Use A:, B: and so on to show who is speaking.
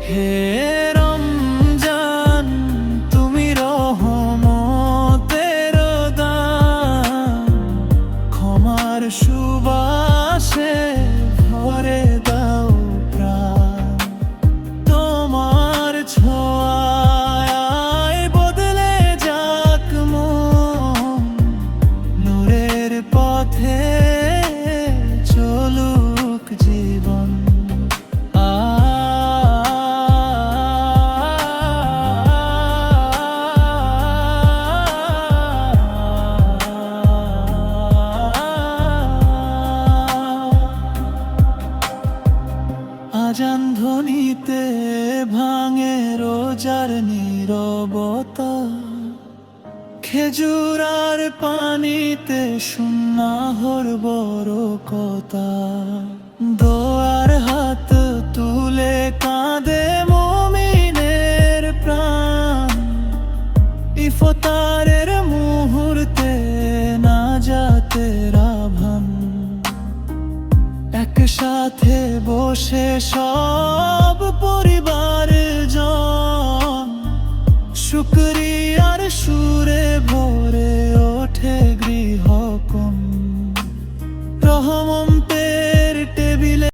A: হে রমজান, তুমি রহমতের দান, ক্ষমার সুবাসে ভরে দাও প্রাণ। তোমার ছোঁয়ায় বদলে যাক মন, নূরের পথে চলুক জীবন। আজান ধ্বনিতে ভাঙে রোজার নীরবতা, খেজুর আর পানিতে সুন্নাহর বরকতা। দোয়ার হাত তুলে কাঁদে মুমিনের প্রাণ, ইফতারের মুহূর্তে নাজাতের আভান। একসাথে বসে সব